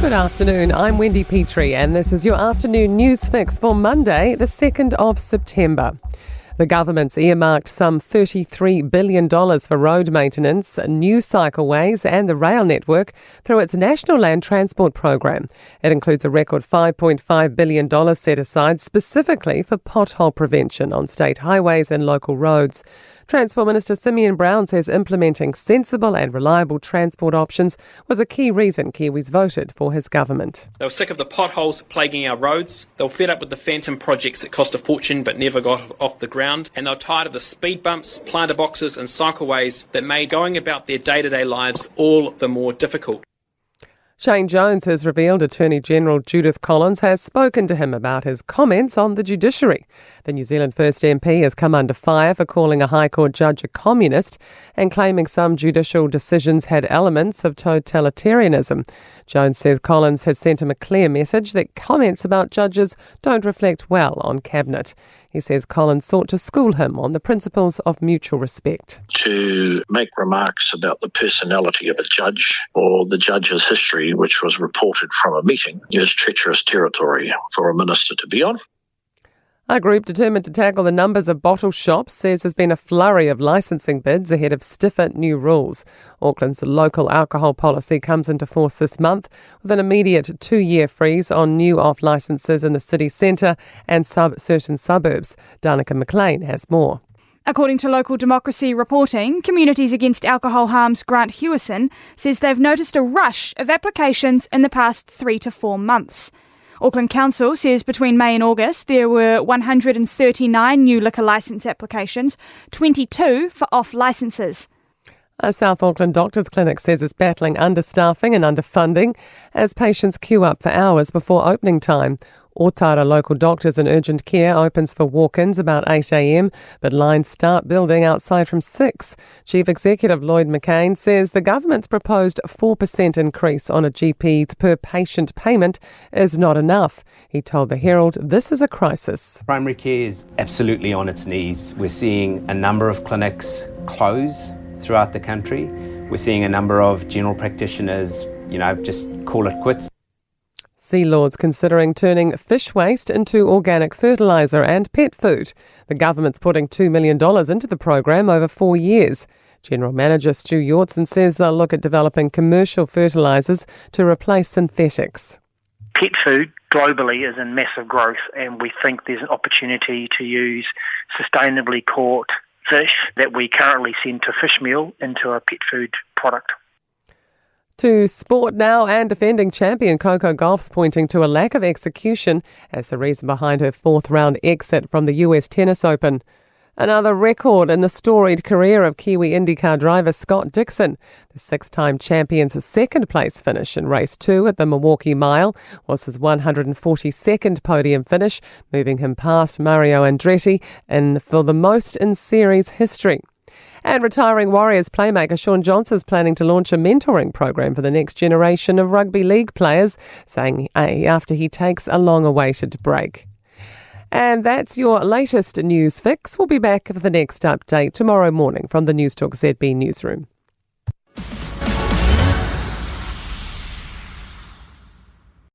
Good afternoon, I'm Wendy Petrie and this is your afternoon news fix for Monday, the 2nd of September. The government's earmarked some $33 billion for road maintenance, new cycleways and the rail network through its National Land Transport Program. It includes a record $5.5 billion set aside specifically for pothole prevention on state highways and local roads. Transport Minister Simeon Brown says implementing sensible and reliable transport options was a key reason Kiwis voted for his government. They were sick of the potholes plaguing our roads. They were fed up with the phantom projects that cost a fortune but never got off the ground. And they were tired of the speed bumps, planter boxes and cycleways that made going about their day-to-day lives all the more difficult. Shane Jones has revealed Attorney General Judith Collins has spoken to him about his comments on the judiciary. The New Zealand First MP has come under fire for calling a High Court judge a communist and claiming some judicial decisions had elements of totalitarianism. Jones says Collins has sent him a clear message that comments about judges don't reflect well on Cabinet. He says Collins sought to school him on the principles of mutual respect. To make remarks about the personality of a judge or the judge's history, which was reported from a meeting, is treacherous territory for a minister to be on. A group determined to tackle the numbers of bottle shops says there's been a flurry of licensing bids ahead of stiffer new rules. Auckland's local alcohol policy comes into force this month with an immediate 2-year freeze on new off licences in the city centre and certain suburbs. Danica McLean has more. According to Local Democracy reporting, Communities Against Alcohol Harm's Grant Hewison says they've noticed a rush of applications in the past 3 to 4 months. Auckland Council says between May and August there were 139 new liquor licence applications, 22 for off licences. A South Auckland doctors' clinic says it's battling understaffing and underfunding as patients queue up for hours before opening time. Otara Local Doctors and Urgent Care opens for walk-ins about 8 a.m, but lines start building outside from 6. Chief Executive Lloyd McCain says the government's proposed 4% increase on a GP's per-patient payment is not enough. He told the Herald this is a crisis. Primary care is absolutely on its knees. We're seeing a number of clinics close throughout the country. We're seeing a number of general practitioners, just call it quits. Sea Lords considering turning fish waste into organic fertiliser and pet food. The government's putting $2 million into the program over 4 years. General Manager Stu Yortson says they'll look at developing commercial fertilisers to replace synthetics. Pet food globally is in massive growth, and we think there's an opportunity to use sustainably caught fish that we currently send to fish meal into a pet food product. To sport now, and defending champion Coco Gauff's pointing to a lack of execution as the reason behind her 4th-round exit from the US Tennis Open. Another record in the storied career of Kiwi IndyCar driver Scott Dixon. The 6-time champion's second-place finish in Race 2 at the Milwaukee Mile was his 142nd podium finish, moving him past Mario Andretti and for the most in series history. And retiring Warriors playmaker Shaun Johnson is planning to launch a mentoring program for the next generation of rugby league players, saying after he takes a long-awaited break. And that's your latest news fix. We'll be back for the next update tomorrow morning from the Newstalk ZB newsroom.